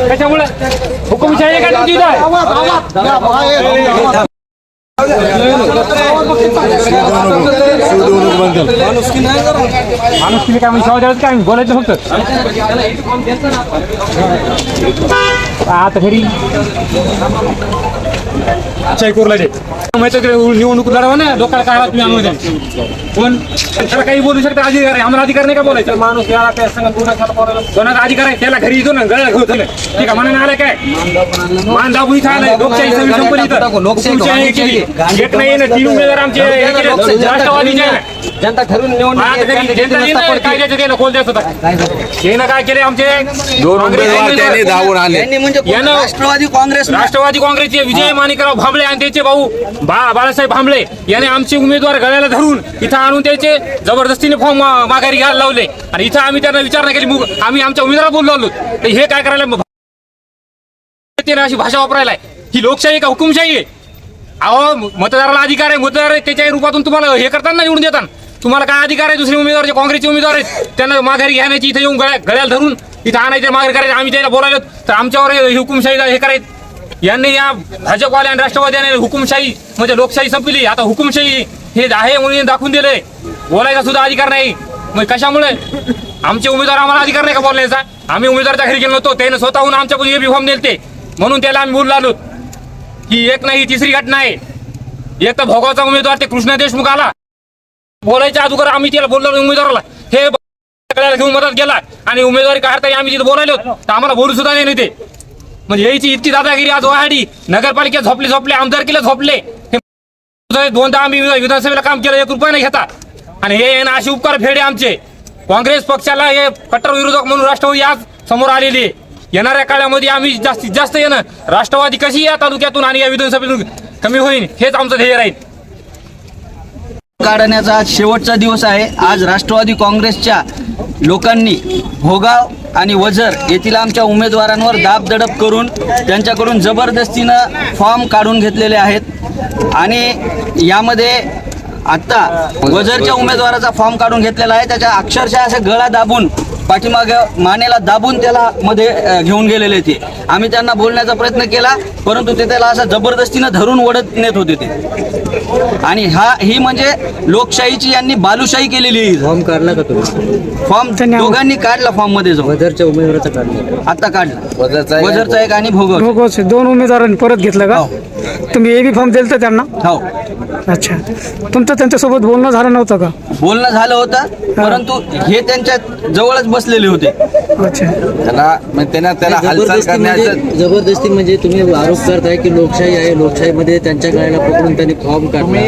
त्याच्यामुळे हुकुमशाही का तुमची माणूस काय म्हणजे काय बोलायचं फक्त आता घरी निवडणूक लढवा ना लोकांना काय तुम्ही आणून पण त्याला काही बोलू शकता अधिकार आहे आम्हाला अधिकार नाही का बोलायचं माणूस कोणाचा अधिकार आहे त्याला घरी येतो ना गळ्या घेऊ ठीक आहे म्हणून आलाय काय मान दाबू इथं आलाय लोकशाही सगळी संपली इथं लोकशाही केली एक नाही ना 3 उमेदवार आमचे राष्ट्रवादीचे जनता ठरवून कोण द्यायचं होता हे ना काय केले आमचे 2 उमेदवार त्यांनी धावून आले राष्ट्रवादी काँग्रेसचे विजय माणिकराव भांबळे आणि त्याचे भाऊ बाळासाहेब भांबळे याने आमचे उमेदवार गळ्याला धरून इथं आणून त्याचे जबरदस्तीने फॉर्म माघारी घ्यायला लावले आणि इथं आम्ही त्यांना विचारणा केली आम्ही आमच्या उमेदवार बोललो आलो तर हे काय करायला अशी भाषा वापरायला ही लोकशाही का हुकुमशाही आहे अहो मतदाराला अधिकार आहे मतदार त्याच्या रूपातून तुम्हाला हे करताना निवडून देतात तुम्हाला काय अधिकार आहे दुसरे उमेदवार जे काँग्रेसचे उमेदवार आहेत त्यांना माघारी घ्यायची इथे येऊन गळ्याला धरून इथं आणायचे माघारी करायचे आम्ही त्याला बोलायलो तर आमच्यावर हुकुमशाही हे करायचं यांनी या भाजपवाल्या आणि राष्ट्रवाद्याने हुकुमशाही म्हणजे लोकशाही संपली आता हुकुमशाही हे आहे म्हणून दाखवून दिलंय बोलायचा सुद्धा अधिकार नाही मग कशामुळे आमचे उमेदवार आम्हाला अधिकार नाही का बोलायचा आम्ही उमेदवारच्या घरी गेलो नव्हतो त्याने स्वतःहून आमच्या हे फॉर्म दिलते म्हणून त्याला आम्ही बोललो आलो की एक नाही तिसरी घटना आहे एक तर भोगावचा उमेदवार ते कृष्णा देशमुख आला बोलायच्या अगोदर आम्ही त्याला बोललो उमेदवाराला हे घेऊन मदत गेला आणि उमेदवारी काढताना आम्ही तिथे बोलायलो तर आम्हाला बोलू सुद्धा नाही ते म्हणजे यायची इतकी दादागिरी आज वाढी नगरपालिकेत झोपले आमदारकीला झोपले दोनदा आम्ही विधानसभेला काम केलं 1 रुपया नाही घेता आणि हे असे उपकार फेडे आमचे काँग्रेस पक्षाला हे कट्टर विरोधक म्हणून राष्ट्रवादी आज समोर आलेली येणाऱ्या काळामध्ये आम्ही जास्तीत जास्त येणं राष्ट्रवादी कशी या तालुक्यातून आणि या विधानसभेतून कमी होईल हेच आमचं ध्येय राहील काढण्याचा आज शेवटचा दिवस आहे आज राष्ट्रवादी काँग्रेसच्या लोकांनी भोगाव आणि वझर येथील आमच्या उमेदवारांवर दाबदडप करून त्यांच्याकडून जबरदस्तीनं फॉर्म काढून घेतलेले आहेत आणि यामध्ये आत्ता वझरच्या उमेदवाराचा फॉर्म काढून घेतलेला आहे त्याच्या अक्षरशः असं गळा दाबून पाठीमागं मानेला दाबून त्याला मध्ये घेऊन गेलेले ते आम्ही त्यांना बोलण्याचा प्रयत्न केला परंतु ते त्याला असं जबरदस्तीनं धरून ओढत नेत होते ते आणि ही म्हणजे लोकशाहीची यांनी बालुशाही केलेली आहे फॉर्म काढला का तुम्ही फॉर्म दोघांनी काढला फॉर्म मध्ये जाऊन वझरच्या उमेदवाराचा काढला आता काढला वझरचा एक आणि भोगवचा 2 उमेदवारांनी परत घेतलं का तुम्ही एबी फॉर्म दिलं तर त्यांना हो अच्छा तुमचं त्यांच्यासोबत बोलणं झालं नव्हतं का बोलणं झालं होतं परंतु हे त्यांच्या जवळच बसलेले होते अच्छा त्याला हालचाल करण्याचं जबरदस्ती म्हणजे तुम्ही आरोप करताय की लोकशाही आहे लोकशाहीमध्ये त्यांच्या गळ्याला पकडून त्यांनी फॉर्म काढला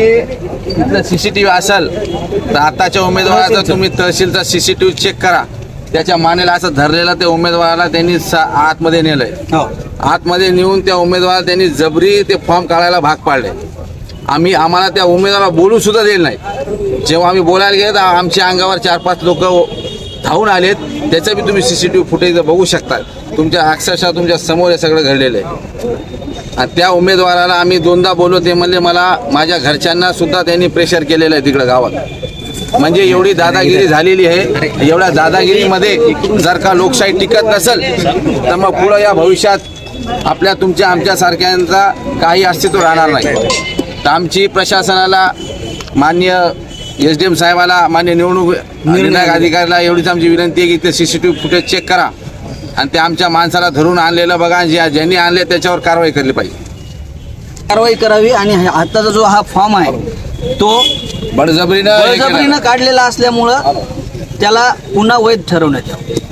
तिथलं सीसीटीव्ही असेल तर आताच्या उमेदवाराचा तुम्ही तहसीलचा सीसीटीव्ही चेक करा त्याच्या मानेला असं धरलेला त्या उमेदवाराला त्यांनी आतमध्ये नेलंय आतमध्ये नेऊन त्या उमेदवाराला त्यांनी जबरी ते फॉर्म काढायला भाग पाडले आम्हाला त्या उमेदवाराला बोलू सुद्धा दिलं नाही जेव्हा आम्ही बोलायला गेलो तर आमच्या अंगावर 4-5 लोक धावून आलेत त्याचं बी तुम्ही सीसीटीव्ही फुटेज बघू शकता तुमच्या अक्षरशः तुमच्या समोर हे सगळं घडलेलं आहे आणि त्या उमेदवाराला आम्ही 2दा बोललो ते म्हणले मला माझ्या घरच्यांना सुद्धा त्यांनी प्रेशर केलेलं आहे तिकडं गावात म्हणजे एवढी दादागिरी झालेली आहे एवढ्या दादागिरीमध्ये जर का लोकशाही टिकत नसेल तर मग पुढं या भविष्यात आमच्यासारख्यांचा काही अस्तित्व राहणार नाही तर आमची प्रशासनाला मान्य SDM साहेबाला मान्य निवडणूक निर्णायक अधिकाऱ्याला एवढीच आमची विनंती आहे की ते सीसीटीव्ही फुटेज चेक करा आणि ते आमच्या माणसाला धरून आणलेलं बघा ज्यांनी आणले त्याच्यावर कारवाई केली पाहिजे कारवाई करावी आणि आताचा जो हा फॉर्म आहे तो बळजबरीनं काढलेला असल्यामुळं त्याला पुन्हा वैध ठरवण्यात यावं